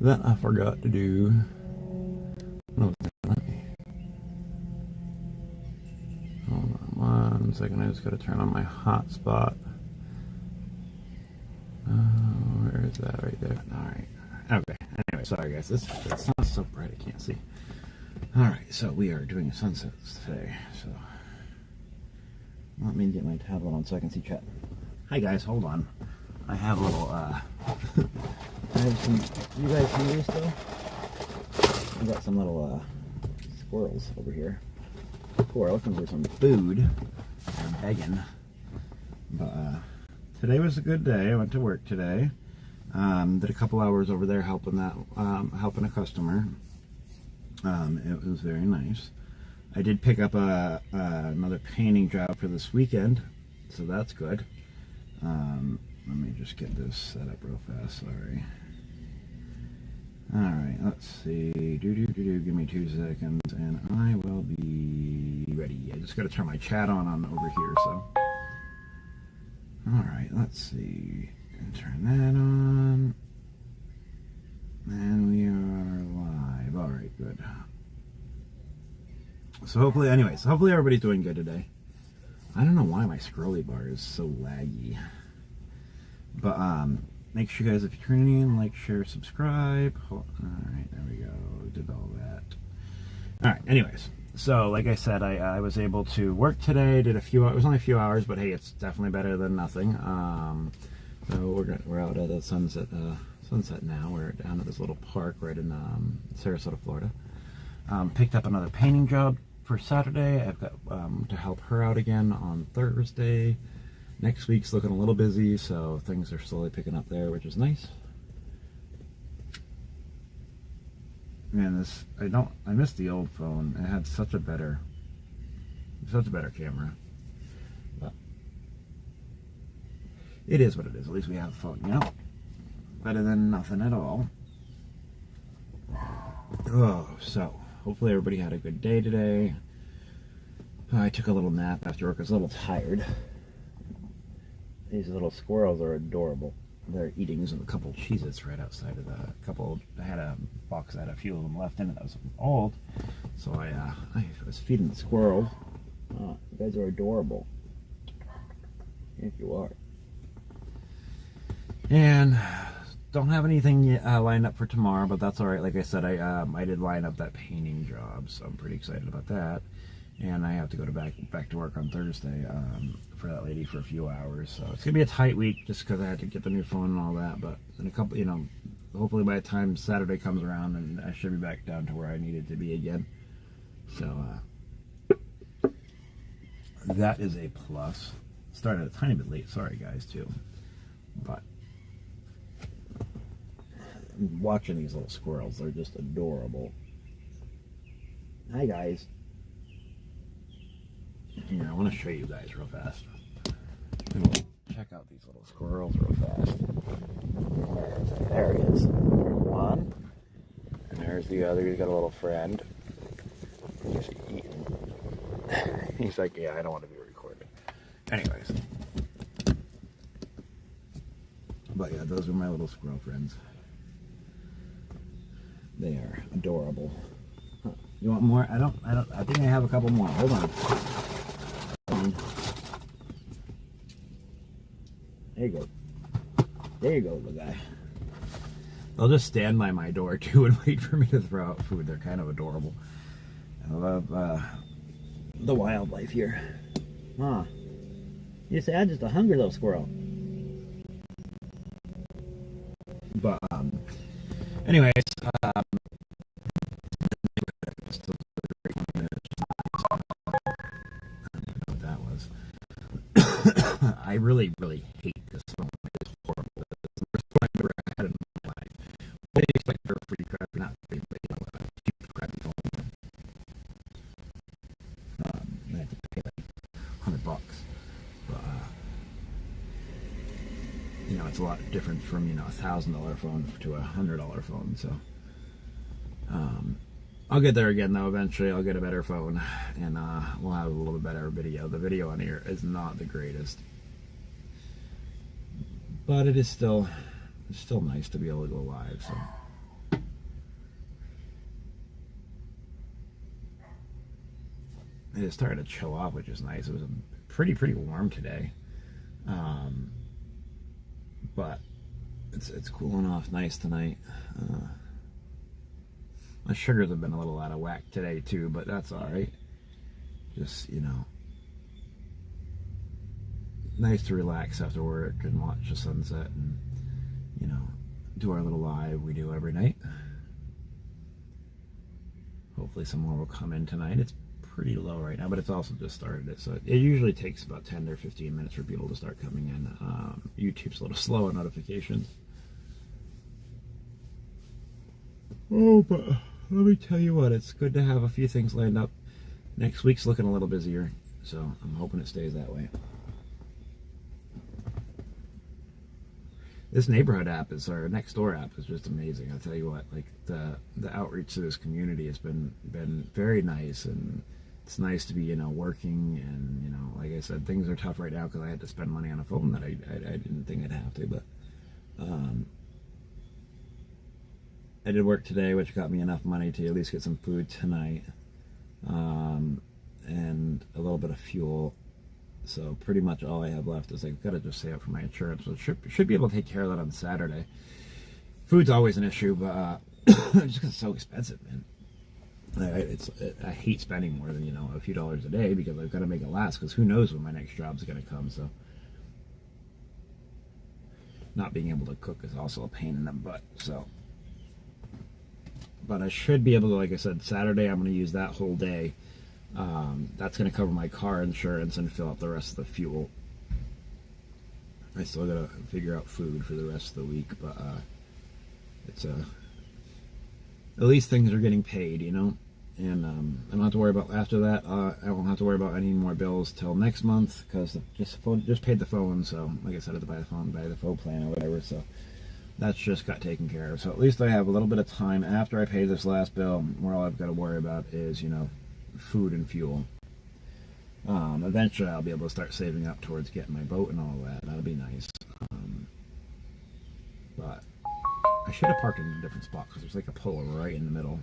that I forgot to do. No, let me. Hold on 1 second. I just got to turn on my hotspot. Where is that? Right there. All right. Okay. Anyway, sorry guys. It's not so bright. I can't see. All right. So we are doing sunsets today. So let me get my tablet on so I can see chat. Hi guys. Hold on. I have a little. I have some. You guys see these still? I got some little squirrels over here. Who are looking for some food. They're begging. But today was a good day. I went to work today. Did a couple hours over there helping a customer. It was very nice. I did pick up another painting job for this weekend, so that's good. Let me just get this set up real fast. Sorry. All right, let's see. Give me 2 seconds, and I will be ready. I just got to turn my chat on over here. So, all right, let's see. Turn that on, and we are live. All right, good. So hopefully, hopefully everybody's doing good today. I don't know why my scrolly bar is so laggy, but make sure, guys, if you're tuning in, like, share, subscribe. All right, there we go. Did all that. All right. Anyways, so like I said, I was able to work today. Did a few. It was only a few hours, but hey, it's definitely better than nothing. So we're out at the sunset now. We're down at this little park right in Sarasota, Florida. Picked up another painting job for Saturday. I've got to help her out again on Thursday. Next week's looking a little busy, so things are slowly picking up there, which is nice. Man, I missed the old phone. It had such a better camera. But it is what it is. At least we have a phone, you know? Better than nothing at all. Oh, so hopefully everybody had a good day today. I took a little nap after work. I was a little tired. These little squirrels are adorable. They're eating a couple Cheez-Its right outside of I had a box that had a few of them left in it that was old. So I was feeding the squirrels. You guys are adorable. If you are. And don't have anything lined up for tomorrow, but that's all right. Like I said, I did line up that painting job, so I'm pretty excited about that. And I have to go back to work on Thursday for that lady for a few hours. So it's gonna be a tight week just because I had to get the new phone and all that. But in a couple, hopefully by the time Saturday comes around, and I should be back down to where I needed to be again. So that is a plus. Started a tiny bit late, sorry guys too. But watching these little squirrels, they're just adorable. Hi guys. Here, I want to show you guys real fast. Check out these little squirrels real fast. There he is. There's one. And there's the other. He's got a little friend. He's eating. He's like, yeah, I don't want to be recorded. Anyways. But yeah, those are my little squirrel friends. They are adorable. Huh. You want more? I think I have a couple more. Hold on. There you go. There you go, little guy. They'll just stand by my door too and wait for me to throw out food. They're kind of adorable. I love the wildlife here. Huh. You say I'm just a hungry little squirrel. But anyways, I really, really hate this phone. It's horrible. It's the worst phone I've ever had in my life. What do you expect for a free crap? Not free, but a cheap crappy phone. I had to pay like $100. But it's a lot different from a $1,000 phone to a $100 phone. So I'll get there again though. Eventually, I'll get a better phone, and we'll have a little bit better video. The video on here is not the greatest. But it is still nice to be able to go live. So it started to chill off, which is nice. It was pretty warm today, but it's cooling off nice tonight. My sugars have been a little out of whack today too, but that's all right. Just, you know, nice to relax after work and watch the sunset and, you know, do our little live we do every night. Hopefully some more will come in tonight. It's pretty low right now, but it's also just started it, so it usually takes about 10 or 15 minutes for people to start coming in. YouTube's a little slow on notifications. Oh, but let me tell you what, it's good to have a few things lined up. Next week's looking a little busier, so I'm hoping it stays that way. This neighborhood app is, our next door app is just amazing. I'll tell you what, like the outreach to this community has been very nice, and it's nice to be, you know, working, and, you know, like I said, things are tough right now because I had to spend money on a phone that I didn't think I'd have to, but I did work today, which got me enough money to at least get some food tonight, and a little bit of fuel. So pretty much all I have left is I've got to just save up for my insurance. So should be able to take care of that on Saturday. Food's always an issue, but just because it's so expensive, man. I hate spending more than, you know, a few dollars a day because I've got to make it last, because who knows when my next job's going to come. So not being able to cook is also a pain in the butt. So, but I should be able to, like I said, Saturday I'm going to use that whole day. That's going to cover my car insurance and fill up the rest of the fuel. I still got to figure out food for the rest of the week, but it's at least things are getting paid, you know, and I don't have to worry about after that. I won't have to worry about any more bills till next month, because just paid the phone. So like I said, I had to buy the phone plan or whatever. So that's just got taken care of. So at least I have a little bit of time after I pay this last bill, where all I've got to worry about is, you know, food and fuel. Eventually I'll be able to start saving up towards getting my boat and all that. That'll be nice. But I should have parked in a different spot, because there's like a pole right in the middle.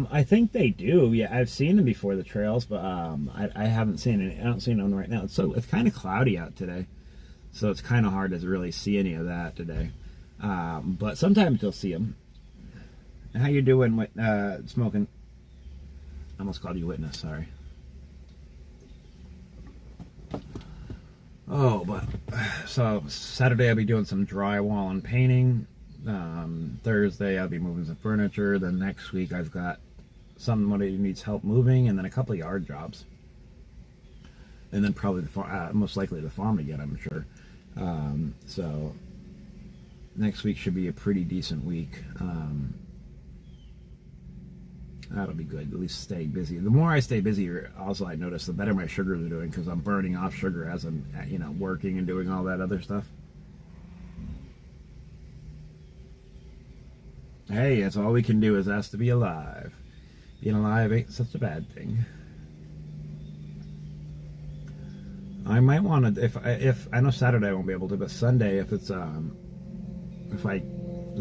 I think they do. Yeah, I've seen them before, the trails, but I haven't seen any. I don't see one right now. It's kind of cloudy out today, so it's kind of hard to really see any of that today. But sometimes you'll see them. How you doing with smoking? I almost called you witness. Sorry. Oh, but so Saturday I'll be doing some drywall and painting. Thursday I'll be moving some furniture. Then next week I've got somebody who needs help moving, and then a couple of yard jobs, and then probably most likely the farm again, I'm sure. So next week should be a pretty decent week. That'll be good. At least stay busy. The more I stay busy, also I notice the better my sugars are doing, because I'm burning off sugar as I'm, you know, working and doing all that other stuff. Hey, that's all we can do is ask to be alive. Being alive ain't such a bad thing. I might want to, if I know Saturday I won't be able to, but Sunday, if it's as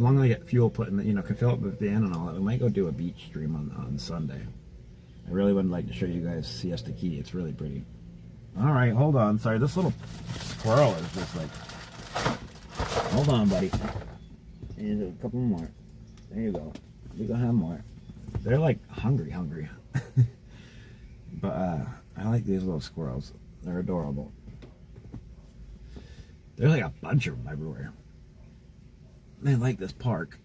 long as I get fuel put in the, you know, can fill up the van and all that, we might go do a beach stream on Sunday. I really would like to show you guys Siesta Key. It's really pretty. All right, hold on. Sorry, this little squirrel is just like. Hold on, buddy. Here's a couple more. There you go. We gonna have more. They're like hungry. But I like these little squirrels. They're adorable. There's like a bunch of them everywhere. They like this park.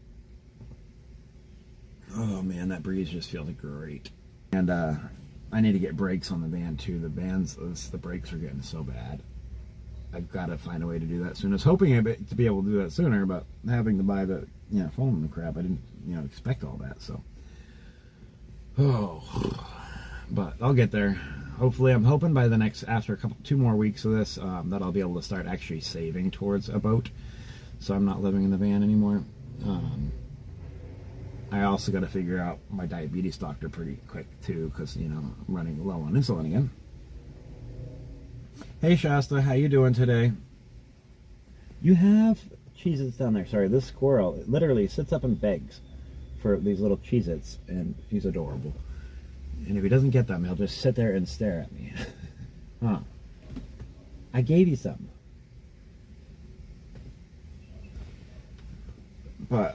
Oh man, that breeze just feels great. And I need to get brakes on the van too. The brakes are getting so bad. I've got to find a way to do that soon. I was hoping to be able to do that sooner, but having to buy the phone and crap, I didn't expect all that. So, but I'll get there. Hopefully, I'm hoping by after 2 more weeks of this, that I'll be able to start actually saving towards a boat, so I'm not living in the van anymore. I also got to figure out my diabetes doctor pretty quick too, because I'm running low on insulin again. Hey Shasta, how you doing today? You have Cheez-Its down there. Sorry, this squirrel literally sits up and begs for these little Cheez-Its, and he's adorable. And if he doesn't get them, he'll just sit there and stare at me. Huh. I gave you some. But,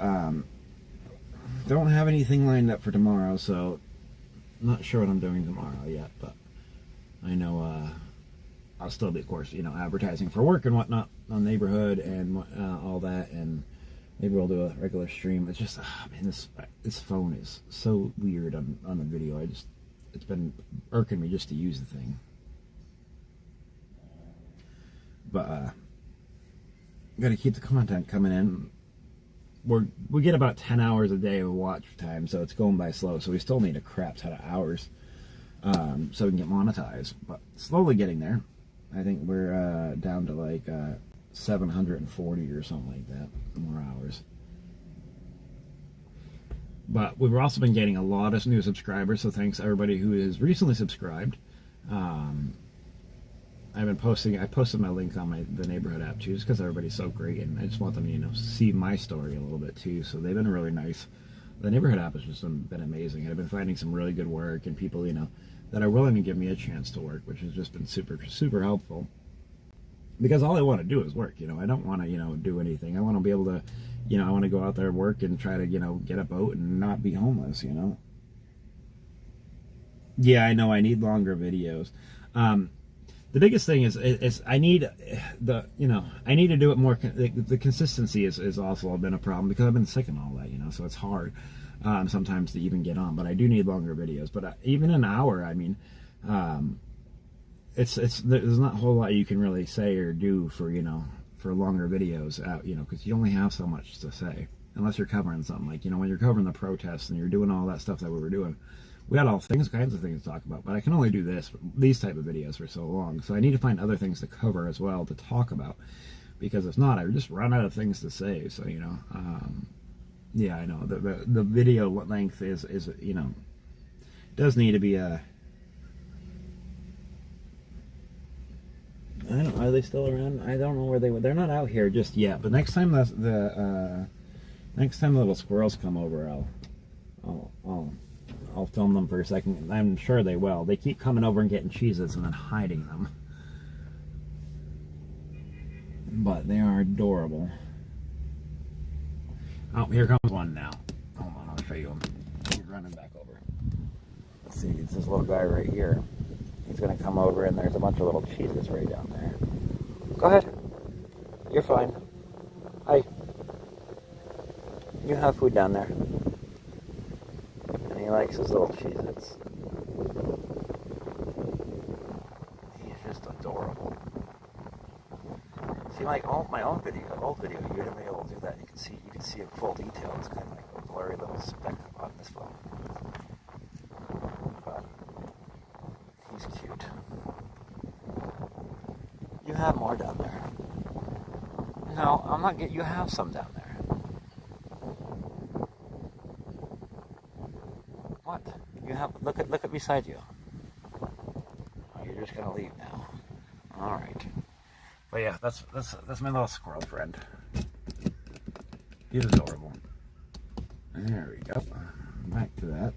don't have anything lined up for tomorrow, so not sure what I'm doing tomorrow yet, but I know, I'll still be, of course, you know, advertising for work and whatnot on Neighborhood and all that, and maybe we'll do a regular stream. It's just, man, this phone is so weird on the video. It's been irking me just to use the thing. But got to keep the content coming in. We get about 10 hours a day of watch time, so it's going by slow. So we still need a crap ton of hours so we can get monetized. But slowly getting there. I think we're down to like 740 or something like that, more hours. But we've also been getting a lot of new subscribers, so thanks everybody who is recently subscribed. I've been posting. I posted my link on the Neighborhood app too, just because everybody's so great, and I just want them to, you know, see my story a little bit too. So they've been really nice. The Neighborhood app has just been amazing, and I've been finding some really good work and people, you know, that are willing to give me a chance to work, which has just been super helpful. Because all I want to do is work, you know. I don't want to, you know, do anything. I want to be able to, you know, I want to go out there and work and try to, you know, get a boat and not be homeless, you know. Yeah, I know. I need longer videos. The biggest thing is I need I need to do it more. The consistency is also been a problem because I've been sick and all that, you know, so it's hard sometimes to even get on. But I do need longer videos. But even an hour, I mean, there's not a whole lot you can really say or do for, you know, for longer videos out, you know, because you only have so much to say unless you're covering something like, you know, when you're covering the protests and you're doing all that stuff that we were doing. We had all kinds of things to talk about, but I can only do these type of videos for so long. So I need to find other things to cover as well to talk about, because if not, I just run out of things to say. So, you know, yeah, I know the video length is you know, does need to be I don't know, are they still around? I don't know where they're not out here just yet. But next time next time the little squirrels come over, I'll film them for a second. I'm sure they will. They keep coming over and getting Cheez-Its and then hiding them. But they are adorable. Oh, here comes one now. Hold on, I'll show you him. He's running back over. Let's see, it's this little guy right here. He's going to come over, and there's a bunch of little Cheez-Its right down there. Go ahead. You're fine. Hi. You have food down there. He likes his little Cheez-Its. He's just adorable. See, like my old video, you wouldn't be able to do that. You can see in full detail. It's kind of like a blurry little speck on this phone. But he's cute. You have more down there. No, I'm not getting. You have some down there. What? You have look at beside you. Oh, you're just gonna leave now. All right. But yeah, that's my little squirrel friend. He's adorable. There we go. Back to that.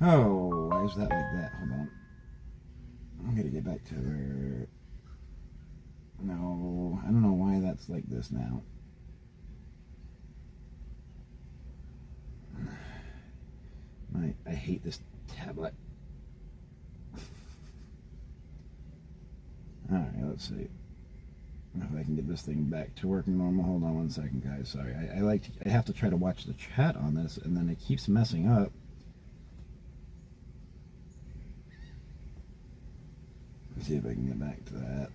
Oh, why is that like that? Hold on. I'm gonna get back to where. No, I don't know why that's like this now. I hate this tablet. Alright, let's see if I can get this thing back to working normal. Hold on one second, guys. Sorry, I have to try to watch the chat on this, and then it keeps messing up. Let's see if I can get back to that.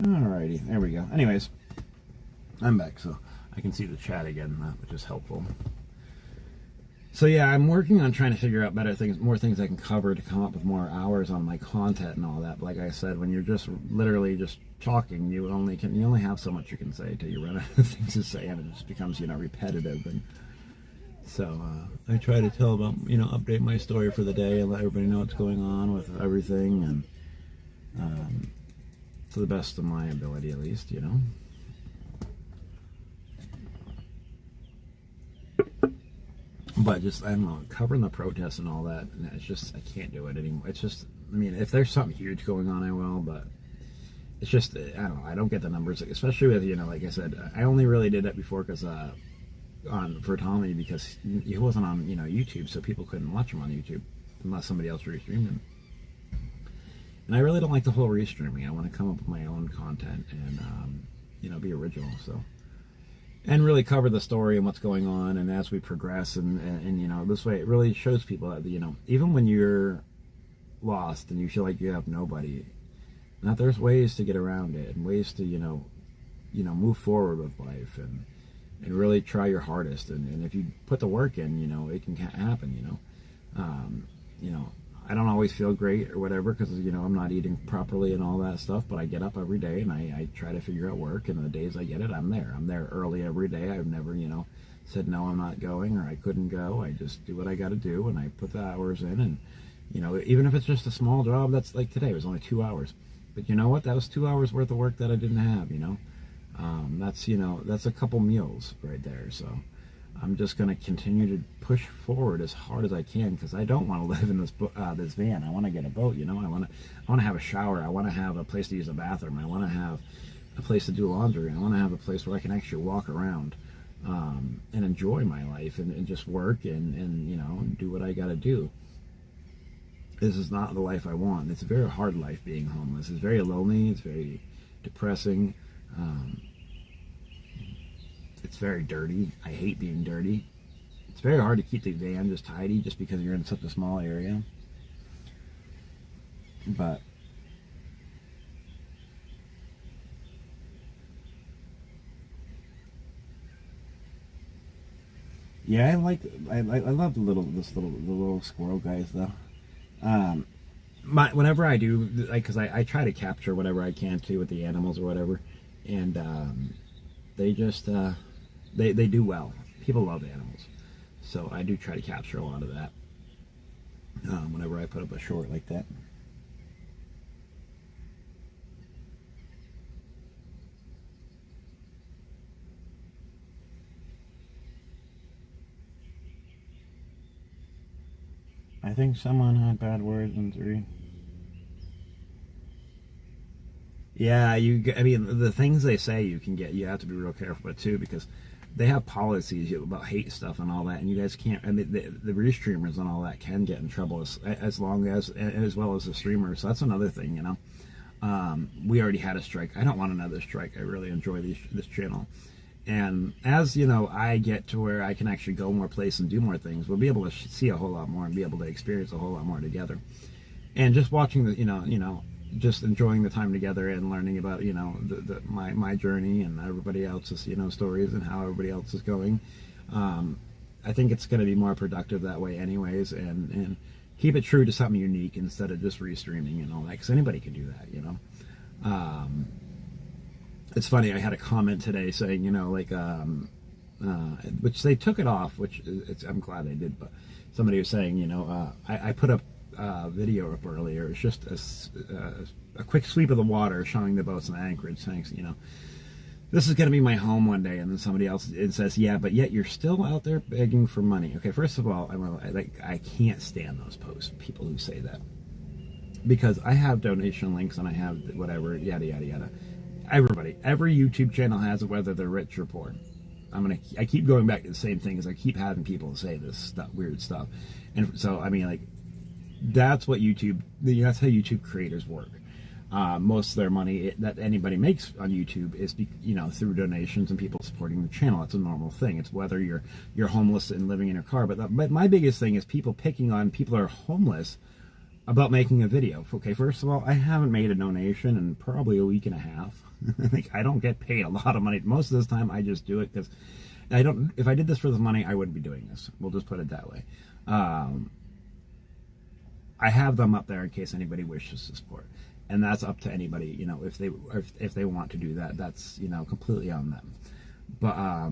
Alrighty, there we go. Anyways, I'm back, so I can see the chat again, which is helpful. So yeah, I'm working on trying to figure out better things, more things I can cover to come up with more hours on my content and all that. But like I said, when you're just literally just talking, you only have so much you can say till you run out of things to say, and it just becomes, you know, repetitive. And So I try to tell about, update my story for the day and let everybody know what's going on with everything, and to the best of my ability, at least, But just, I don't know, covering the protests and all that, and it's just, I can't do it anymore. It's just, I mean, if there's something huge going on, I will, but it's just, I don't know, I don't get the numbers, especially with, like I said, I only really did that before because, for Tommy, because he wasn't on, YouTube, so people couldn't watch him on YouTube unless somebody else restreamed him. And I really don't like the whole restreaming. I want to come up with my own content and, be original, so. And really cover the story and what's going on, and as we progress, and this way it really shows people that, even when you're lost and you feel like you have nobody, that there's ways to get around it, and ways to, move forward with life, and really try your hardest, and if you put the work in, it can happen, I don't always feel great or whatever because, I'm not eating properly and all that stuff, but I get up every day and I try to figure out work, and the days I get it, I'm there. I'm there early every day. I've never, said, no, I'm not going, or I couldn't go. I just do what I got to do, and I put the hours in, and, even if it's just a small job, that's like today, it was only 2 hours. But you know what? That was 2 hours worth of work that I didn't have, that's a couple meals right there, so. I'm just going to continue to push forward as hard as I can because I don't want to live in this van. I want to get a boat, I want to have a shower. I want to have a place to use a bathroom. I want to have a place to do laundry. I want to have a place where I can actually walk around and enjoy my life and just work and do what I got to do. This is not the life I want. It's a very hard life being homeless. It's very lonely. It's very depressing. It's very dirty. I hate being dirty. It's very hard to keep the van just tidy just because you're in such a small area. But yeah, I love the little squirrel guys though. Whenever I do, because I try to capture whatever I can too with the animals or whatever, and they just they do well. People love animals, so I do try to capture a lot of that whenever I put up a short like that. I think someone had bad words in 3. Yeah, I mean, the things they say you have to be real careful with too, because they have policies about hate stuff and all that, and you guys can't, I mean, the restreamers and all that can get in trouble as well as the streamers, so that's another thing, we already had a strike. I don't want another strike. I really enjoy this channel. And as, I get to where I can actually go more places and do more things, we'll be able to see a whole lot more and be able to experience a whole lot more together. And just watching just enjoying the time together and learning about, my journey and everybody else's, stories and how everybody else is going. I think it's going to be more productive that way anyways, and keep it true to something unique instead of just restreaming and all that, because anybody can do that, It's funny, I had a comment today saying, which they took it off, which I'm glad they did, but somebody was saying, I put up a video up earlier. It's just a quick sweep of the water showing the boats in Anchorage, saying, this is going to be my home one day, and then somebody else says, yeah, but yet you're still out there begging for money. Okay, first of all, I can't stand those posts, people who say that, because I have donation links and I have whatever, yada, yada, yada. Every YouTube channel has it, whether they're rich or poor. I keep going back to the same thing, as I keep having people say this stuff, weird stuff. And so, I mean, that's how YouTube creators work. Most of their money that anybody makes on YouTube is, through donations and people supporting the channel. It's a normal thing. It's whether you're homeless and living in your car. But my biggest thing is people picking on people who are homeless about making a video. Okay, first of all, I haven't made a donation in probably a week and a half. I don't get paid a lot of money. Most of this time, I just do it because if I did this for the money, I wouldn't be doing this. We'll just put it that way. I have them up there in case anybody wishes to support, and that's up to anybody. If they want to do that, that's completely on them. But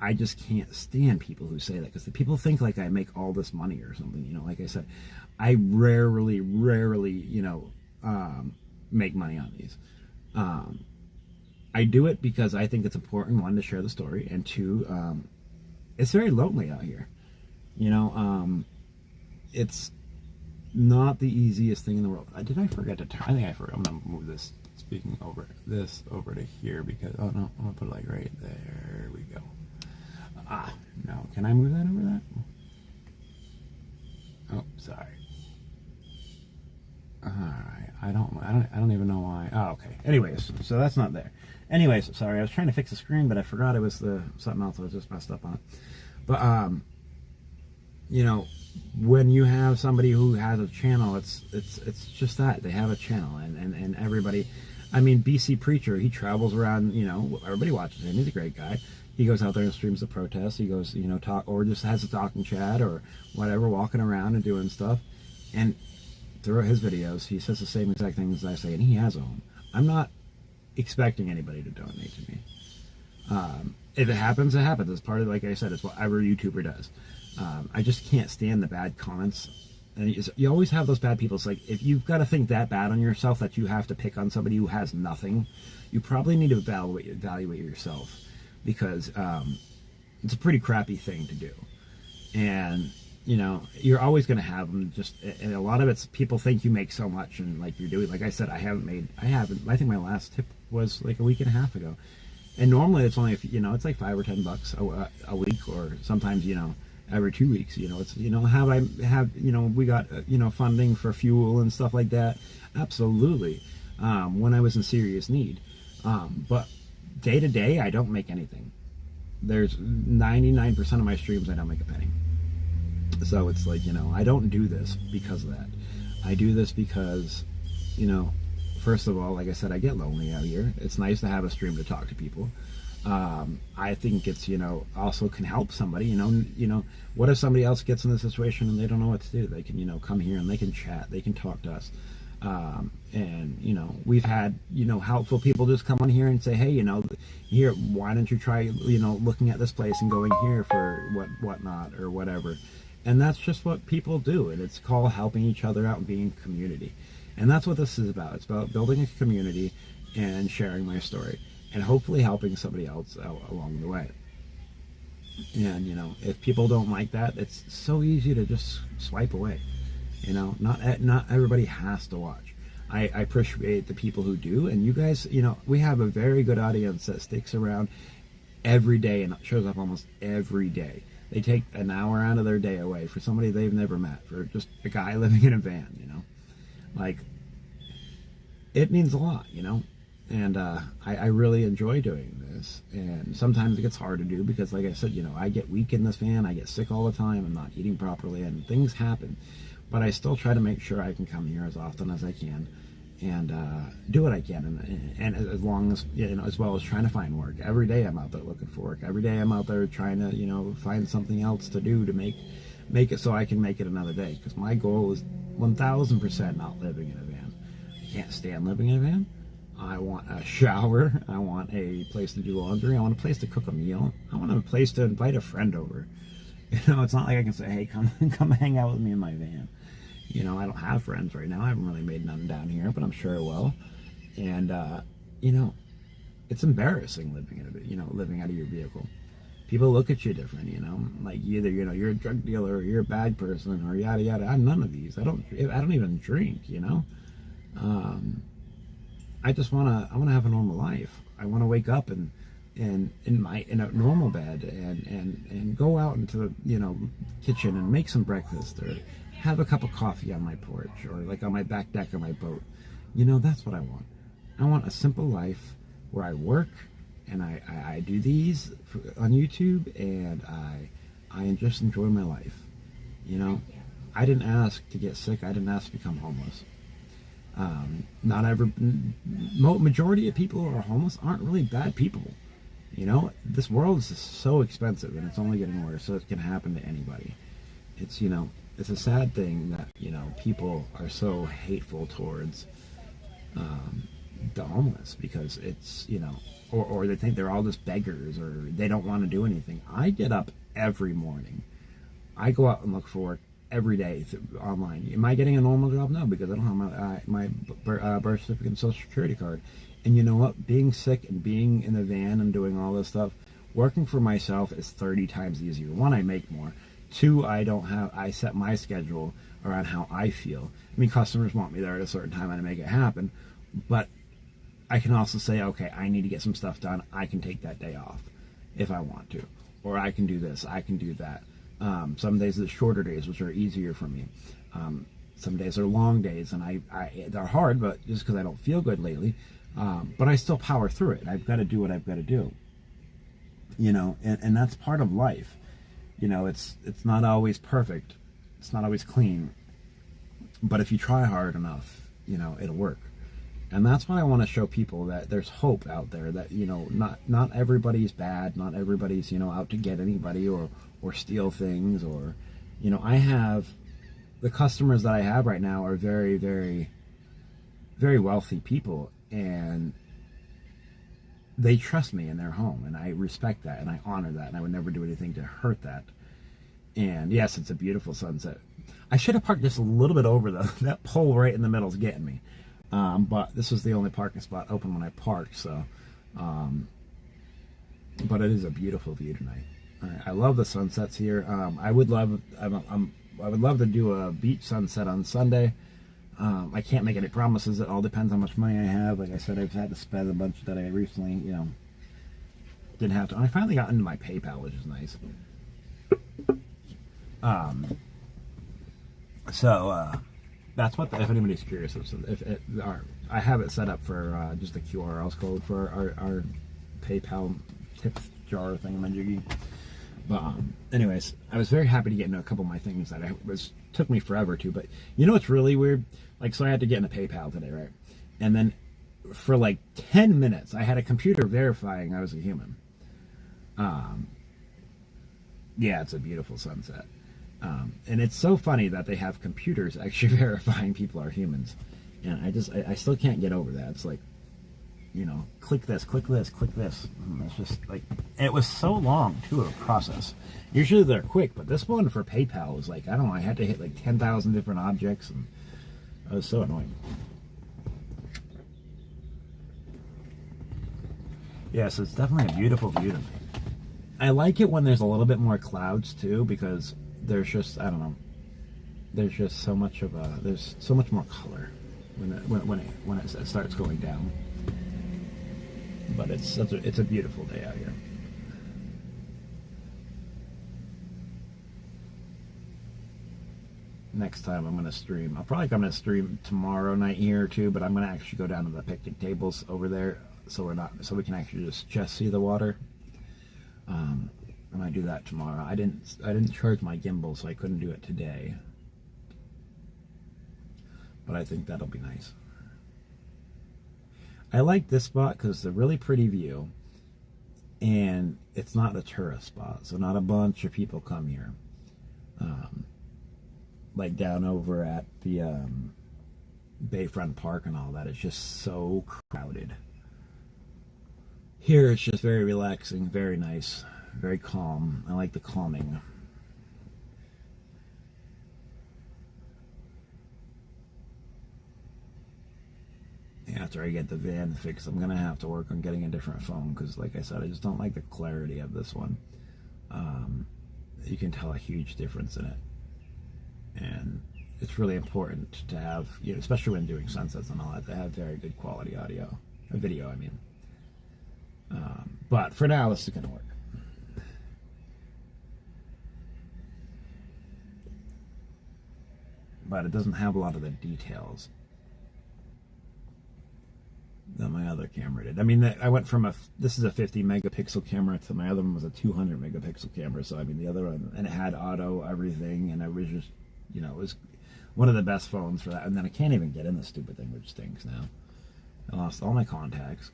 I just can't stand people who say that, because the people think like I make all this money or something. You know, like I said, I rarely, you know, make money on these. I do it because I think it's important, one, to share the story, and two, it's very lonely out here. You know, it's not the easiest thing in the world. Did I forget to turn? I think I forgot. I'm gonna move this over to here, because oh no, I'm gonna put it like right there. We go. Ah, no. Can I move that over that? Oh, sorry. All right. I don't even know why. Oh, okay. Anyways, so that's not there. Anyways, sorry. I was trying to fix the screen, but I forgot it was something else. I was just messed up on it. But you know, when you have somebody who has a channel, it's just that they have a channel, and everybody. I mean, BC Preacher, he travels around. You know, everybody watches him. He's a great guy. He goes out there and streams the protests. He goes, you know, talk, or just has a talking chat or whatever, walking around and doing stuff. And throughout his videos, he says the same exact things as I say, and he has a home. I'm not expecting anybody to donate to me. If it happens, it happens. It's part of, like I said, it's what every YouTuber does. I just can't stand the bad comments. And you always have those bad people. It's like, if you've got to think that bad on yourself that you have to pick on somebody who has nothing, you probably need to evaluate yourself, because it's a pretty crappy thing to do. And you know, you're always going to have them. And a lot of it's people think you make so much, and like you're doing. Like I said, I think my last tip was like a week and a half ago, and normally it's only, you know, it's like $5 or $10 a week, or sometimes, you know, every 2 weeks. You know, it's, you know, you know, we got you know, funding for fuel and stuff like that. Absolutely, when I was in serious need, but day to day I don't make anything. There's 99% of my streams I don't make a penny. So it's like, you know, I don't do this because of that. I do this because, you know, first of all, like I said, I get lonely out here. It's nice to have a stream to talk to people. I think it's, you know, also can help somebody. You know, what if somebody else gets in this situation and they don't know what to do? They can, you know, come here and they can chat, they can talk to us. And you know, we've had, you know, helpful people just come on here and say, hey, you know, here, why don't you try, you know, looking at this place and going here for whatnot or whatever. And that's just what people do, and it's called helping each other out and being community. And that's what this is about. It's about building a community and sharing my story, and hopefully helping somebody else out along the way. And you know, if people don't like that, it's so easy to just swipe away. You know, not everybody has to watch. I appreciate the people who do, and you guys, you know, we have a very good audience that sticks around every day and shows up almost every day. They take an hour out of their day away for somebody they've never met, for just a guy living in a van, you know. Like, it means a lot, you know. And I really enjoy doing this. And sometimes it gets hard to do because, like I said, you know, I get weak in this van. I get sick all the time. I'm not eating properly, and things happen. But I still try to make sure I can come here as often as I can and do what I can, and as long as, you know, as well as trying to find work. Every day I'm out there looking for work. Every day I'm out there trying to, you know, find something else to do to make it so I can make it another day, because my goal is 1000% not living in a van. I can't stand living in a van. I want a shower. I want a place to do laundry. I want a place to cook a meal. I want a place to invite a friend over. You know, it's not like I can say, hey, come hang out with me in my van. You know, I don't have friends right now. I haven't really made none down here, but I'm sure I will. And, you know, it's embarrassing living out of your vehicle. People look at you different, you know, like either, you know, you're a drug dealer or you're a bad person or yada, yada. I'm none of these. I don't even drink, you know. I just I want to have a normal life. I want to wake up in a normal bed and go out into the, you know, kitchen and make some breakfast, or have a cup of coffee on my porch, or like on my back deck of my boat. You know, that's what I want. I want a simple life where I work and I do these on YouTube, and I just enjoy my life. You know, I didn't ask to get sick. I didn't ask to become homeless. Majority of people who are homeless aren't really bad people. You know, this world is so expensive, and it's only getting worse, so it can happen to anybody. It's, you know, it's a sad thing that, you know, people are so hateful towards the homeless because it's, you know, or they think they're all just beggars or they don't want to do anything. I get up every morning. I go out and look for work every day online. Am I getting a normal job? No, because I don't have my birth certificate and social security card. And you know what? Being sick and being in the van and doing all this stuff, working for myself is 30 times easier. One, I make more. Two, I set my schedule around how I feel. I mean, customers want me there at a certain time and I make it happen. But I can also say, okay, I need to get some stuff done. I can take that day off if I want to. Or I can do this, I can do that. Some days are shorter days, which are easier for me. Some days are long days, and they're hard, but just because I don't feel good lately. But I still power through it. I've got to do what I've got to do. You know, and that's part of life. You know, it's not always perfect. It's not always clean. But if you try hard enough, you know, it'll work. And that's why I want to show people that there's hope out there, that, you know, not everybody's bad, not everybody's, you know, out to get anybody or steal things, or, you know, the customers that I have right now are very, very, very wealthy people, and they trust me in their home, and I respect that, and I honor that, and I would never do anything to hurt that. And yes, it's a beautiful sunset. I should have parked just a little bit over that pole right in the middle is getting me. But this was the only parking spot open when I parked, so, but it is a beautiful view tonight. I love the sunsets here. I would love to do a beach sunset on Sunday. I can't make any promises. It all depends how much money I have. Like I said, I've had to spend a bunch that I recently, you know, didn't have to. I finally got into my PayPal, which is nice. That's what, if anybody's curious, I have it set up for just a QR code for our PayPal tip jar thingamajiggy. But anyways, I was very happy to get into a couple of my things that took me forever to. But you know what's really weird? Like, so I had to get into PayPal today, right? And then for like 10 minutes, I had a computer verifying I was a human. Yeah, it's a beautiful sunset. And it's so funny that they have computers actually verifying people are humans. And I still can't get over that. It's like, you know, click this, click this, click this. It's just like, it was so long too, a process. Usually they're quick, but this one for PayPal was like, I don't know, I had to hit like 10,000 different objects, and it was so annoying. Yes, it's definitely a beautiful view tonight. I like it when there's a little bit more clouds too, because there's just, I don't know, there's just so much of there's so much more color when it starts going down. But it's a beautiful day out here. Next time I'm gonna stream. I'll probably come to stream tomorrow night here too, but I'm gonna actually go down to the picnic tables over there, so we can actually just see the water. I might do that tomorrow. I didn't charge my gimbal, so I couldn't do it today. But I think that'll be nice. I like this spot because it's a really pretty view, and it's not a tourist spot, so not a bunch of people come here. Like down over at the Bayfront Park and all that, it's just so crowded. Here it's just very relaxing, very nice, very calm. I like the calming. After I get the van fixed, I'm gonna have to work on getting a different phone, because like I said, I just don't like the clarity of this one. You can tell a huge difference in it, and it's really important to have, you know, especially when doing sunsets and all that, to have very good quality video, I mean. But for now, this is gonna work. But it doesn't have a lot of the details that my other camera did. I mean, I went from this is a 50 megapixel camera to my other one was a 200 megapixel camera. So I mean, the other one, and it had auto everything, and it was just, you know, it was one of the best phones for that. And then I can't even get in this stupid thing, which stinks now. I lost all my contacts.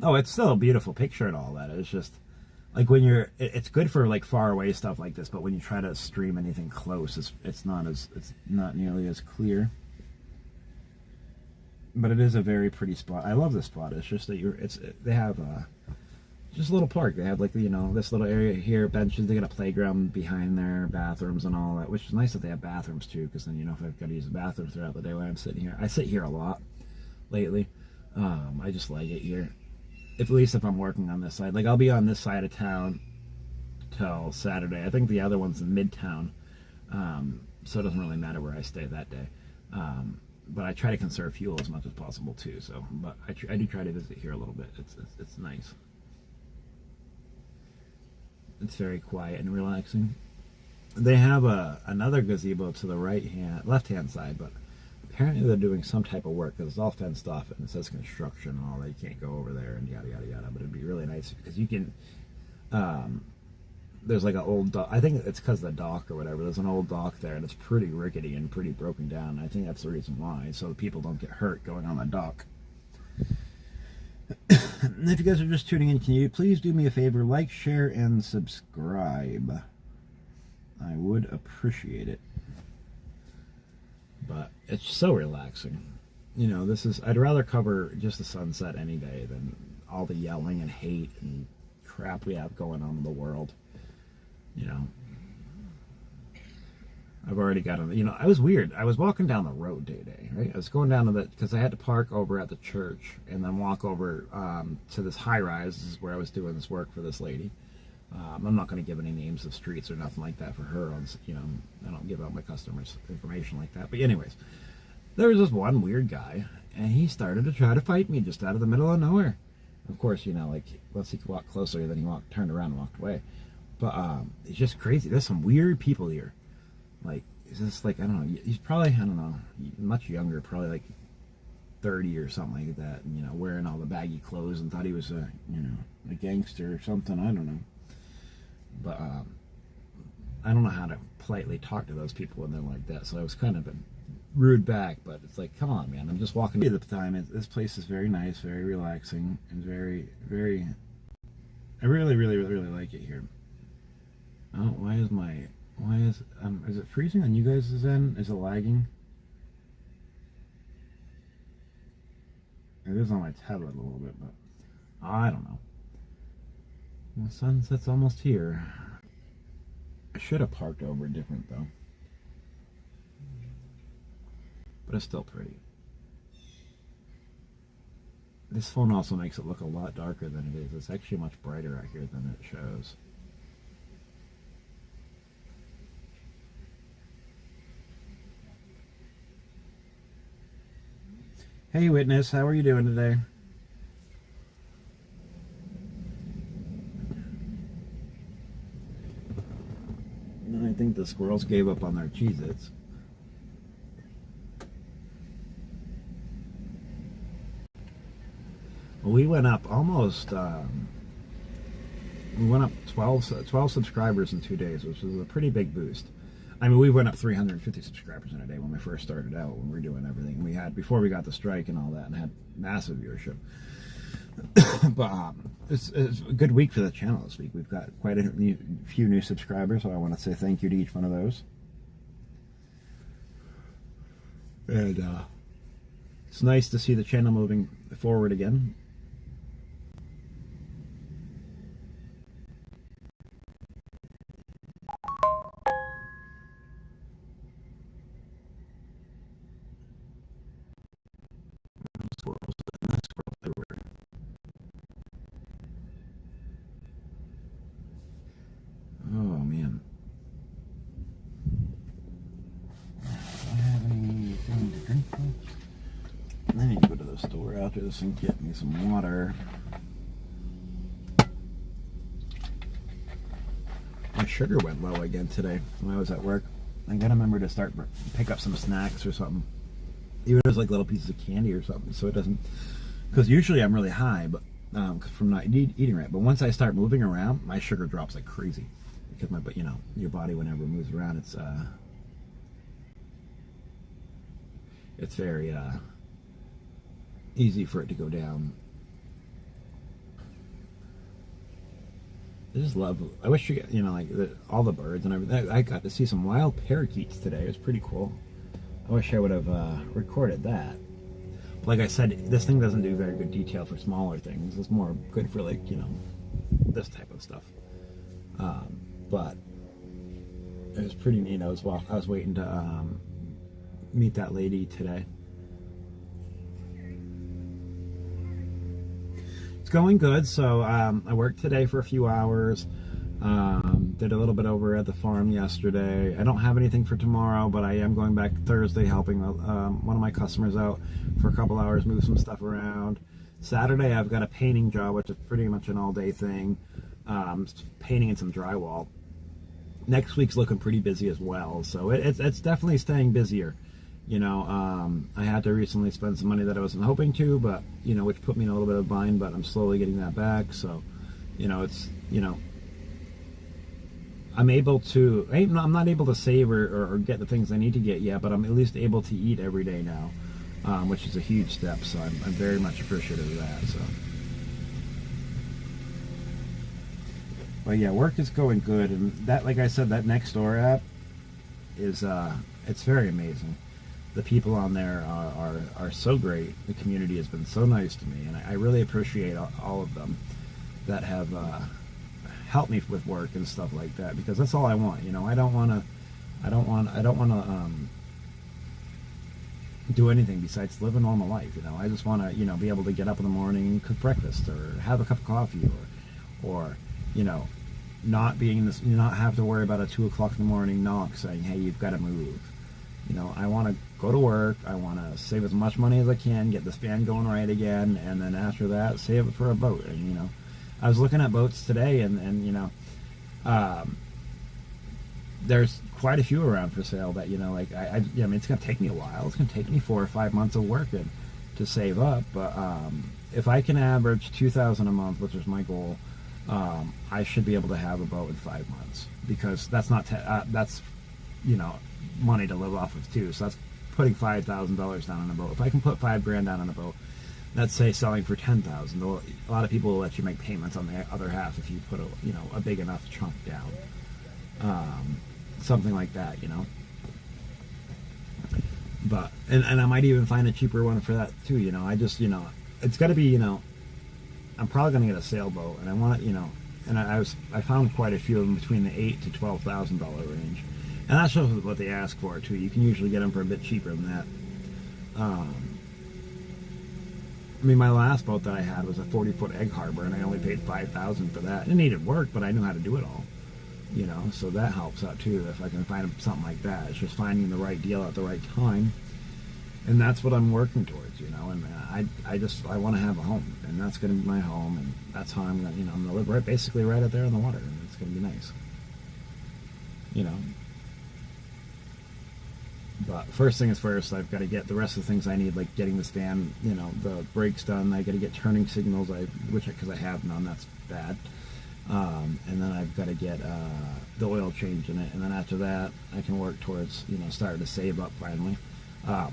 Oh, it's still a beautiful picture and all that. It's just, like when you're, it's good for like far away stuff like this, but when you try to stream anything close, it's not nearly as clear. But it is a very pretty spot. I love this spot. It's just that they have just a little park. They have like, you know, this little area here, benches. They got a playground behind there, bathrooms and all that, which is nice that they have bathrooms too, because then, you know, if I've got to use the bathroom throughout the day when I'm sitting here. I sit here a lot lately. I just like it here. At least if I'm working on this side. Like, I'll be on this side of town till Saturday. I think the other one's in Midtown. So it doesn't really matter where I stay that day. But I try to conserve fuel as much as possible too. So, but I do try to visit here a little bit. It's nice. It's very quiet and relaxing. They have another gazebo to the left hand side, but apparently they're doing some type of work because it's all fenced off and it says construction and all that. You can't go over there and yada yada yada. But it'd be really nice because you can. There's like an old dock. I think it's because of the dock or whatever. There's an old dock there, and it's pretty rickety and pretty broken down. I think that's the reason why, so the people don't get hurt going on the dock. And if you guys are just tuning in, can you please do me a favor, like, share, and subscribe? I would appreciate it. But it's so relaxing. You know, I'd rather cover just the sunset any day than all the yelling and hate and crap we have going on in the world. You know, I've already got them. You know, I was weird. I was walking down the road today, right? I was going down to because I had to park over at the church and then walk over to this high rise. This is where I was doing this work for this lady. I'm not going to give any names of streets or nothing like that for her. You know, I don't give out my customers' information like that. But anyways, there was this one weird guy, and he started to try to fight me just out of the middle of nowhere. Of course, you know, like once he walked closer, then he turned around and walked away. But it's just crazy. There's some weird people here. Like, is this like, I don't know, he's probably, I don't know, much younger, probably like 30 or something like that, and, you know, wearing all the baggy clothes and thought he was a, you know, a gangster or something, I don't know. But I don't know how to politely talk to those people when they're like that, so I was kind of rude back, but it's like, come on, man, I'm just walking at the time. This place is very nice, very relaxing, and very, very, I really, really, really like it here. Oh, is it freezing on you guys' end? Is it lagging? It is on my tablet a little bit, but I don't know. The sunset's almost here. I should have parked over different though. But it's still pretty. This phone also makes it look a lot darker than it is. It's actually much brighter out here than it shows. Hey Witness, how are you doing today? I think the squirrels gave up on their Cheez-Its. Well, we went up almost, we went up 12 subscribers in 2 days, which was a pretty big boost. I mean, we went up 350 subscribers in a day when we first started out, when we were doing everything we had before we got the strike and all that, and had massive viewership. But it's a good week for the channel this week. We've got quite a few new subscribers, so I want to say thank you to each one of those. And it's nice to see the channel moving forward again. Oh man. Do I have anything to drink from? I need to go to the store after this and get me some water. My sugar went low again today when I was at work. I gotta remember to pick up some snacks or something. Even if it's like little pieces of candy or something, so it doesn't, because usually I'm really high, but from not eating right. But once I start moving around, my sugar drops like crazy. Because you know, your body whenever it moves around, it's very easy for it to go down. I just love. I wish you know, like all the birds and everything. I got to see some wild parakeets today. It was pretty cool. I wish I would have recorded that. Like I said, this thing doesn't do very good detail for smaller things. It's more good for, like, you know, this type of stuff. But it was pretty neat. I was waiting to meet that lady today. It's going good. So I worked today for a few hours. Did a little bit over at the farm yesterday. I don't have anything for tomorrow, but I am going back Thursday helping one of my customers out for a couple hours, move some stuff around. Saturday I've got a painting job, which is pretty much an all-day thing, painting and some drywall. Next week's looking pretty busy as well, so it's definitely staying busier. You know, I had to recently spend some money that I wasn't hoping to, but, you know, which put me in a little bit of a bind, but I'm slowly getting that back. So, you know, it's, you know, I'm not able to save or get the things I need to get yet, but I'm at least able to eat every day now, which is a huge step. So I'm very much appreciative of that. So, but yeah, work is going good, and that, like I said, that Nextdoor app is it's very amazing. The people on there are so great. The community has been so nice to me, and I really appreciate all of them that have help me with work and stuff like that, because that's all I want. You know, I don't want to do anything besides live a normal life. You know, I just want to, you know, be able to get up in the morning and cook breakfast or have a cup of coffee, or you know, not have to worry about a 2 o'clock in the morning knock saying, hey, you've got to move. You know, I want to go to work. I want to save as much money as I can, get this van going right again, and then after that, save it for a boat. And, you know, I was looking at boats today, and you know, there's quite a few around for sale that, you know, like I mean, it's gonna take me a while. It's gonna take me 4 or 5 months of working to save up. But if I can average $2,000 a month, which is my goal, I should be able to have a boat in 5 months, because that's not that's, you know, money to live off of too. So that's putting $5,000 down on a boat. If I can put $5,000 down on a boat, let's say selling for $10,000, a lot of people will let you make payments on the other half if you put a big enough chunk down, something like that, you know. But and I might even find a cheaper one for that too, you know. I just, you know, it's got to be, you know, I'm probably gonna get a sailboat, and I want it, you know, and I found quite a few of them between the $8,000 to $12,000 range, and that's what they ask for too. You can usually get them for a bit cheaper than that. I mean, my last boat that I had was a 40-foot egg harbor, and I only paid $5,000 for that. It needed work, but I knew how to do it all, you know, so that helps out too if I can find something like that. It's just finding the right deal at the right time, and that's what I'm working towards, you know. And I want to have a home, and that's going to be my home, and that's how I'm going to, you know, I'm going to live basically right out there on the water, and it's going to be nice, you know. But first thing is first, I've got to get the rest of the things I need, like getting this van, you know, the brakes done. I got to get turning signals, because I have none. That's bad. And then I've got to get the oil change in it, and then after that, I can work towards, you know, starting to save up finally.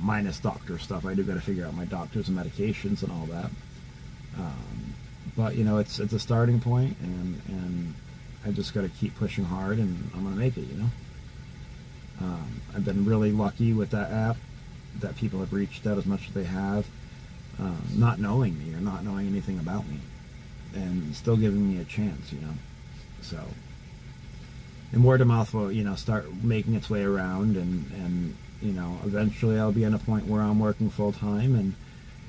Minus doctor stuff. I do got to figure out my doctors and medications and all that. But you know, it's a starting point, and I just got to keep pushing hard, and I'm gonna make it, you know. I've been really lucky with that app, that people have reached out as much as they have, not knowing me or not knowing anything about me, and still giving me a chance, you know. So, and word of mouth will, you know, start making its way around, and you know, eventually I'll be at a point where I'm working full time, and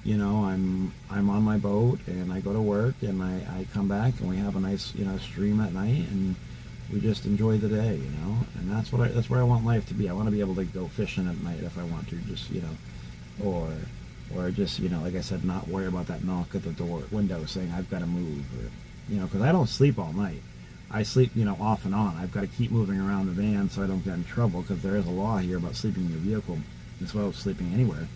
you know, I'm on my boat, and I go to work, and I come back, and we have a nice, you know, stream at night, and we just enjoy the day, you know. And that's where I want life to be. I want to be able to go fishing at night if I want to, just, you know, or just, you know, like I said, not worry about that knock at the window saying I've got to move, or, you know, because I don't sleep all night. I sleep, you know, off and on. I've got to keep moving around the van so I don't get in trouble, because there is a law here about sleeping in your vehicle as well as sleeping anywhere.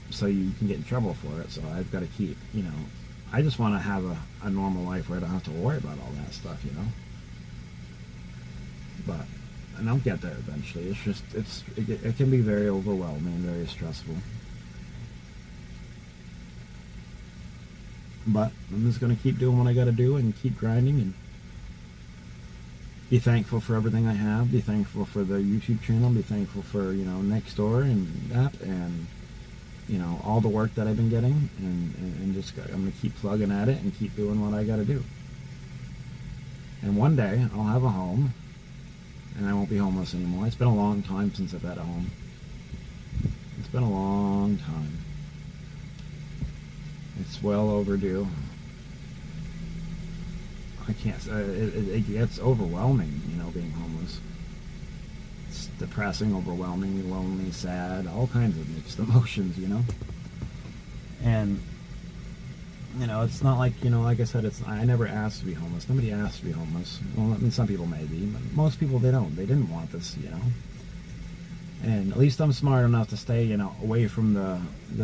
So you can get in trouble for it. So I've got to keep, you know, I just want to have a normal life where I don't have to worry about all that stuff, you know. But, and I'll get there eventually. It's just, it can be very overwhelming and very stressful. But I'm just going to keep doing what I got to do and keep grinding, and be thankful for everything I have, be thankful for the YouTube channel, be thankful for, you know, next door and that, and, you know, all the work that I've been getting, and just, I'm going to keep plugging at it and keep doing what I got to do. And one day, I'll have a home, and I won't be homeless anymore. It's been a long time since I've had a home. It's been a long time. It's well overdue. I can't, it gets overwhelming, you know, being homeless. It's depressing, overwhelming, lonely, sad, all kinds of mixed emotions, you know. And, you know, it's not like, you know, like I said, I never asked to be homeless. Nobody asked to be homeless. Well, I mean, some people may be, but most people, they don't. They didn't want this, you know. And at least I'm smart enough to stay, you know, away from the you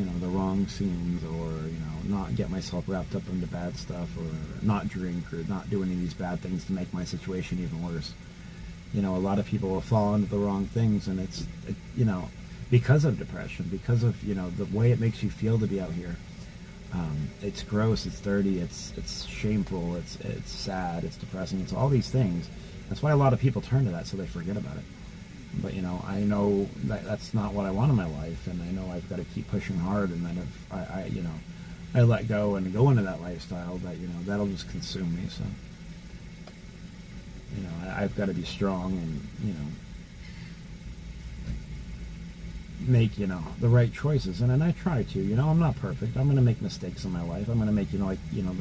know, the wrong scenes, or, you know, not get myself wrapped up into bad stuff, or not drink, or not do any of these bad things to make my situation even worse. You know, a lot of people will fall into the wrong things, and you know, because of depression, because of, you know, the way it makes you feel to be out here. It's gross, it's dirty, it's shameful, it's sad, it's depressing, it's all these things. That's why a lot of people turn to that, so they forget about it. But, you know, I know that that's not what I want in my life, and I know I've got to keep pushing hard, and that if I you know, I let go and go into that lifestyle, that, you know, that'll just consume me. So, you know, I've got to be strong and, you know, make, you know, the right choices. And I try to, you know, I'm not perfect. I'm going to make mistakes in my life. I'm going to make, you know, like, you know,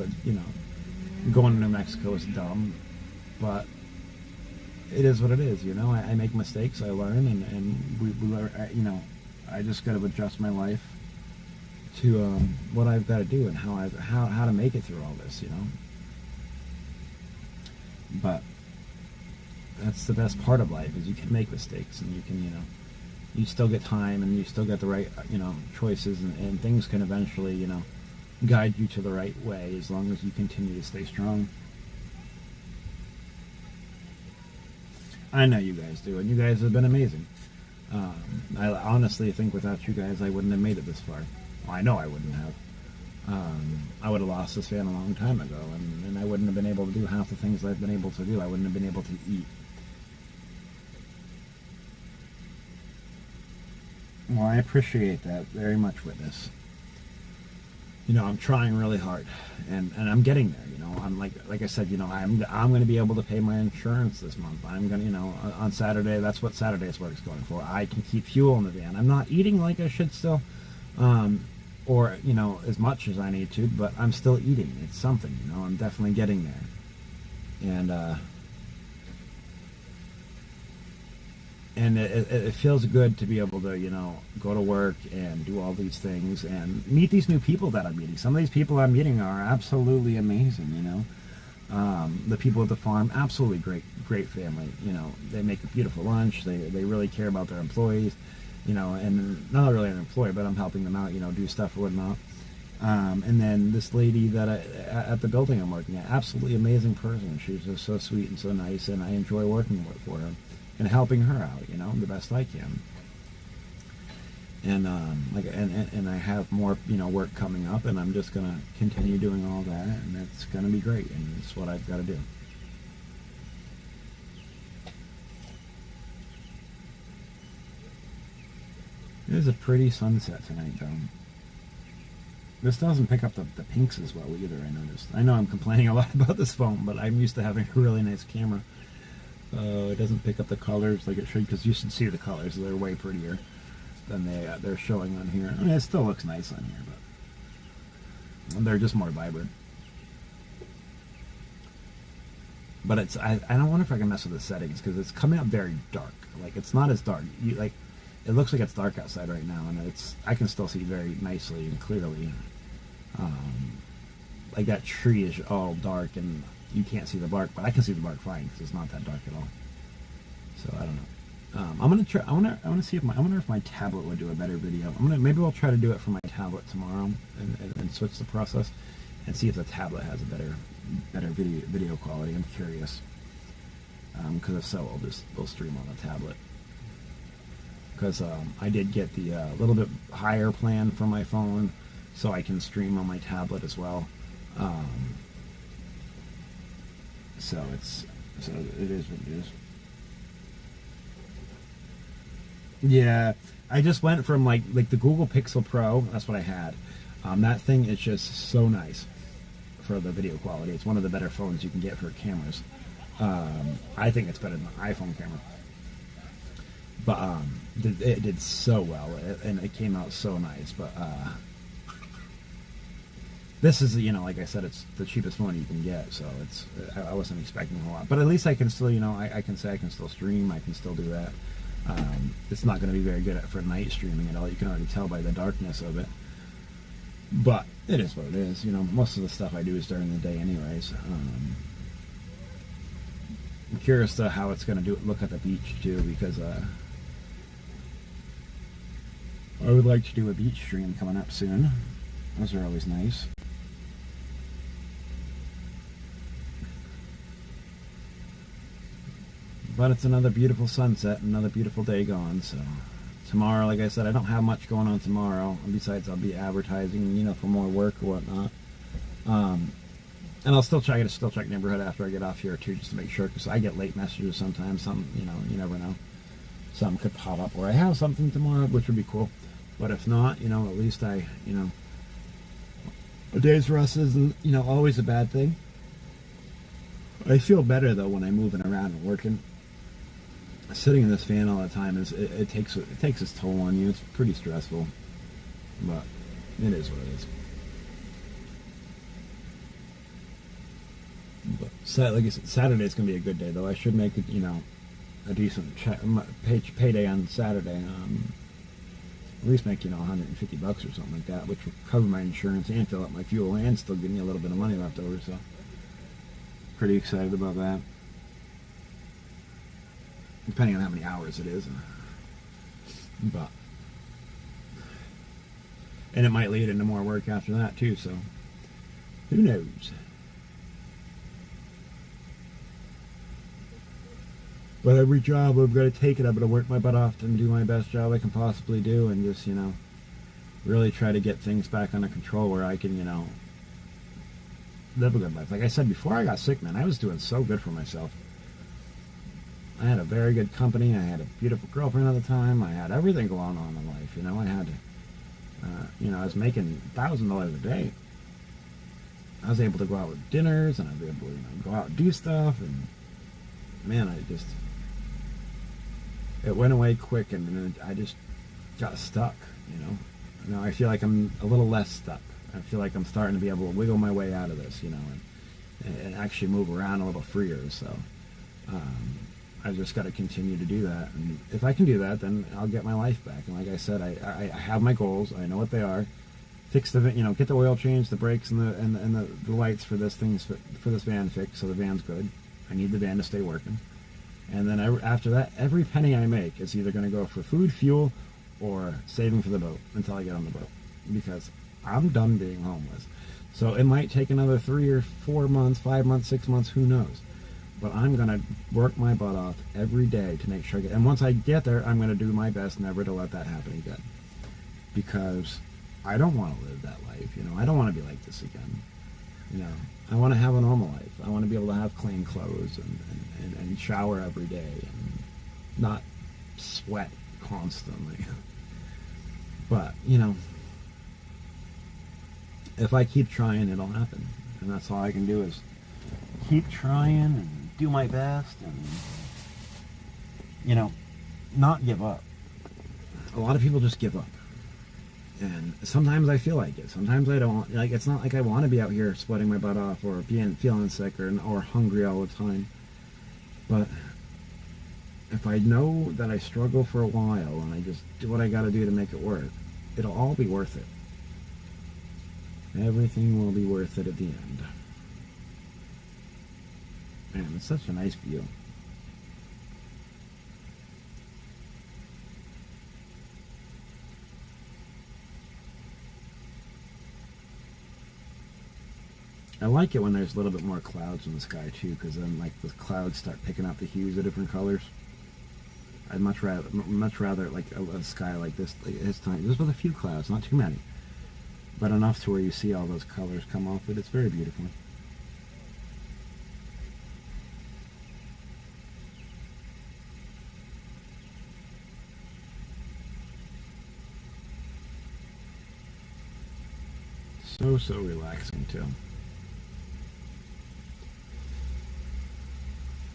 going to New Mexico is dumb, but it is what it is, you know. I make mistakes, I learn, and we learn, you know, I just got to adjust my life to what I've got to do, and how to make it through all this, you know. But that's the best part of life, is you can make mistakes, and you can, you know, you still get time, and you still get the right, you know, choices, and things can eventually, you know, guide you to the right way, as long as you continue to stay strong. I know you guys do, and you guys have been amazing. I honestly think without you guys, I wouldn't have made it this far. Well, I know I wouldn't have. I would have lost this van a long time ago, and I wouldn't have been able to do half the things I've been able to do. I wouldn't have been able to eat. Well, I appreciate that very much, Witness. You know, I'm trying really hard, and I'm getting there. You know, I'm like I said, you know, I'm going to be able to pay my insurance this month. I'm going to, you know, on Saturday, that's what Saturday's work is going for. I can keep fuel in the van. I'm not eating like I should still, or, you know, as much as I need to, but I'm still eating. It's something, you know. I'm definitely getting there, and it feels good to be able to, you know, go to work and do all these things and meet these new people that I'm meeting. Some of these people I'm meeting are absolutely amazing, you know. The people at the farm, absolutely great family. You know, they make a beautiful lunch. They really care about their employees, you know, and not really an employee, but I'm helping them out, you know, do stuff or whatnot. And then this lady that at the building I'm working at, absolutely amazing person. She's just so sweet and so nice, and I enjoy working for her and helping her out, you know, the best I can. And and I have more, you know, work coming up, and I'm just gonna continue doing all that, and it's gonna be great, and it's what I've got to do. It is a pretty sunset tonight, though. This doesn't pick up the pinks as well either, I noticed. I know I'm complaining a lot about this phone, but I'm used to having a really nice camera. It doesn't pick up the colors like it should, because you should see the colors. They're way prettier than they're showing on here. I mean, it still looks nice on here, but they're just more vibrant. But it's I don't wonder if I can mess with the settings, because it's coming up very dark. Like, it's not as dark. It looks like it's dark outside right now, and I can still see very nicely and clearly. Like, that tree is all dark, and you can't see the bark, but I can see the bark fine because it's not that dark at all. So I don't know. I'm gonna try. I wonder if my tablet would do a better video. Maybe I'll try to do it from my tablet tomorrow and switch the process and see if the tablet has a better video quality. I'm curious. Because if so, we'll stream on the tablet. Because I did get the little bit higher plan for my phone, so I can stream on my tablet as well. So So it is what it is. Yeah, I just went from like the Google Pixel Pro. That's what I had. That thing is just so nice for the video quality. It's one of the better phones you can get for cameras. I think it's better than the iPhone camera. But it did so well, and it came out so nice. But this is, like I said, it's the cheapest phone you can get, so I wasn't expecting a lot. But at least I can still, I can say I can still stream. I can still do that. It's not going to be very good for night streaming at all. You can already tell by the darkness of it. But it is what it is. Most of the stuff I do is during the day anyways. I'm curious to how it's going to look at the beach too, because I would like to do a beach stream coming up soon. Those are always nice. But it's another beautiful sunset, another beautiful day gone, so tomorrow, like I said, I don't have much going on tomorrow. Besides, I'll be advertising, for more work or whatnot. And I'll still check neighborhood after I get off here too, just to make sure, because I get late messages sometimes. Some, you never know. Something could pop up where I have something tomorrow, which would be cool. But if not, at least a day's rest isn't, always a bad thing. I feel better though when I'm moving around and working. Sitting in this fan all the time it takes its toll on you. It's pretty stressful, but it is what it is. But like I said, Saturday's gonna be a good day though. I should make it, a decent payday on Saturday. At least make $150 or something like that, which will cover my insurance and fill up my fuel and still give me a little bit of money left over. So pretty excited about that. Depending on how many hours it is, but and it might lead into more work after that too. So who knows? But every job I'm going to take it, I'm going to work my butt off and do my best job I can possibly do, and just really try to get things back under control where I can live a good life. Like I said before I got sick, man, I was doing so good for myself. I had a very good company. I had a beautiful girlfriend at the time. I had everything going on in life. I had, I was making $1,000 a day. I was able to go out with dinners, and I was able to go out and do stuff. And man, it went away quick, and then I just got stuck. Now I feel like I'm a little less stuck. I feel like I'm starting to be able to wiggle my way out of this, and actually move around a little freer. So. I just got to continue to do that, and if I can do that, then I'll get my life back. And like I said, I have my goals. I know what they are. Fix the, get the oil change, the brakes, and the lights for this van fixed, so the van's good. I need the van to stay working, and then after that, every penny I make is either going to go for food, fuel, or saving for the boat until I get on the boat, because I'm done being homeless. So it might take another 3 or 4 months, 5 months, 6 months, who knows. But I'm going to work my butt off every day to make sure and once I get there, I'm going to do my best never to let that happen again. Because I don't want to live that life, I don't want to be like this again. I want to have a normal life. I want to be able to have clean clothes and shower every day and not sweat constantly. But, if I keep trying, it'll happen. And that's all I can do is keep trying and do my best and, not give up. A lot of people just give up. And sometimes I feel like it. Sometimes I don't. Like, it's not like I want to be out here sweating my butt off or feeling sick or hungry all the time. But if I know that I struggle for a while and I just do what I got to do to make it work, it'll all be worth it. Everything will be worth it at the end. Man, it's such a nice view. I like it when there's a little bit more clouds in the sky too, because then like the clouds start picking up the hues of different colors. I'd much rather like a sky like this time, just with a few clouds, not too many, but enough to where you see all those colors come off it. It's very beautiful. So relaxing too.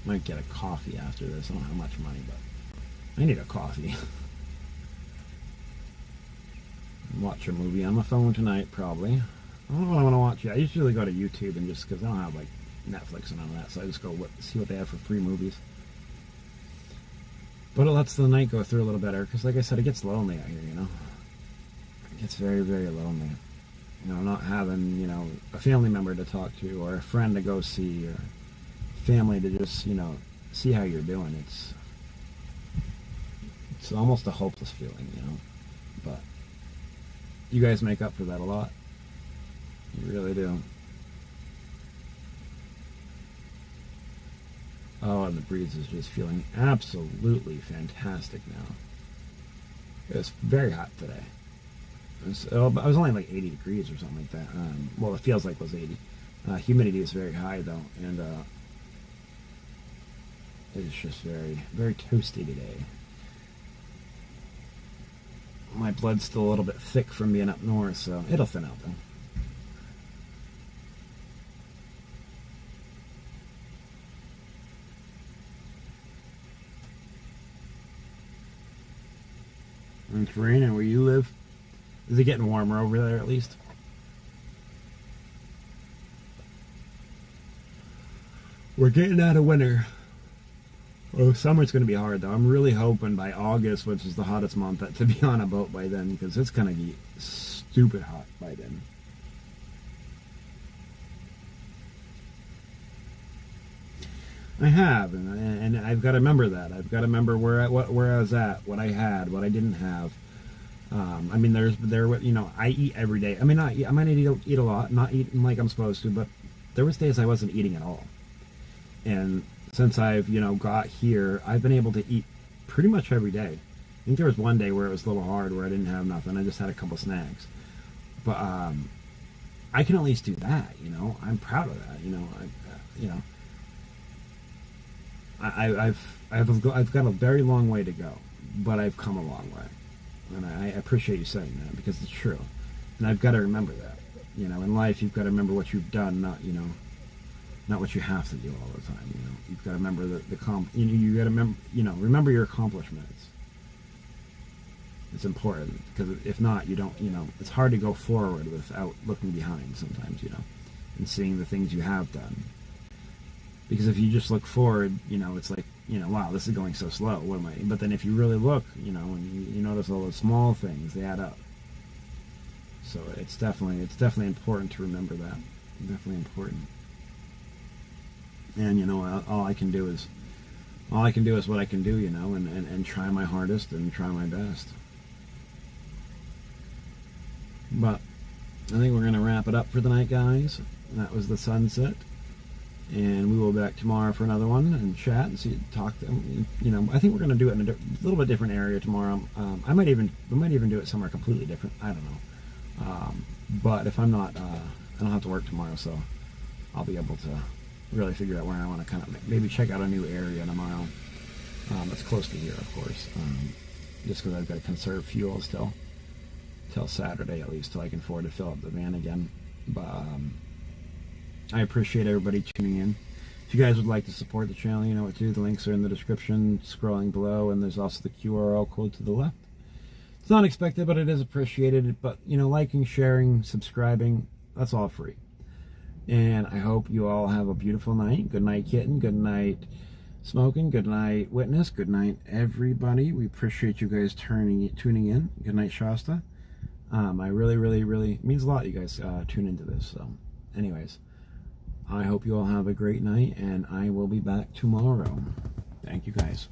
Might get a coffee after this. I don't have much money, but I need a coffee. Watch a movie on my phone tonight, probably. I don't know what I want to watch yet. I usually go to YouTube and just because I don't have like Netflix and all that, so I just go see what they have for free movies. But it lets the night go through a little better because, like I said, it gets lonely out here. It gets very, very lonely. Not having a family member to talk to or a friend to go see or family to just see how you're doing. It's almost a hopeless feeling, but you guys make up for that a lot. You really do. Oh, and the breeze is just feeling absolutely fantastic now. It's very hot today. I was only like 80 degrees or something like that. Well, it feels like it was 80. Humidity is very high though, and it's just very, very toasty today. My blood's still a little bit thick from being up north, so it'll thin out though. And it's raining where you live. Is it getting warmer over there at least? We're getting out of winter. Oh, summer's going to be hard though. I'm really hoping by August, which is the hottest month, to be on a boat by then, because it's going to be stupid hot by then. I have, and I've got to remember that. I've got to remember where I was at, what I had, what I didn't have. I mean, I eat every day. I mean, I might eat a lot, not eating like I'm supposed to, but there was days I wasn't eating at all. And since I've, got here, I've been able to eat pretty much every day. I think there was one day where it was a little hard, where I didn't have nothing. I just had a couple snacks. But I can at least do that, I'm proud of that, I've got a very long way to go, but I've come a long way. And I appreciate you saying that, because it's true. And I've got to remember that. In life, you've got to remember what you've done, not what you have to do all the time. You've got to remember you got to remember your accomplishments. It's important, because if not, you don't. It's hard to go forward without looking behind sometimes. And seeing the things you have done. Because if you just look forward, it's like, wow, this is going so slow. What am I? But then if you really look, and you notice all the small things, they add up. So it's definitely important to remember that. Definitely important. And all I can do is what I can do, and try my hardest and try my best. But I think we're gonna wrap it up for the night, guys. That was the sunset. And we will be back tomorrow for another one and chat and talk. I think we're going to do it in a little bit different area tomorrow. We might even do it somewhere completely different. I don't know. But if I'm not, I don't have to work tomorrow, so I'll be able to really figure out where I want to kind of maybe check out a new area tomorrow. It's close to here, of course. Just because I've got to conserve fuel still till Saturday at least, till I can afford to fill up the van again. But I appreciate everybody tuning in. If you guys would like to support the channel, you know what to do. The links are in the description, scrolling below, and there's also the QRL code to the left. It's not expected, but it is appreciated. But, liking, sharing, subscribing, that's all free. And I hope you all have a beautiful night. Good night, kitten. Good night, smoking. Good night, witness. Good night, everybody. We appreciate you guys tuning in. Good night, Shasta. I really, really, really means a lot you guys tune into this. So, anyways. I hope you all have a great night, and I will be back tomorrow. Thank you, guys.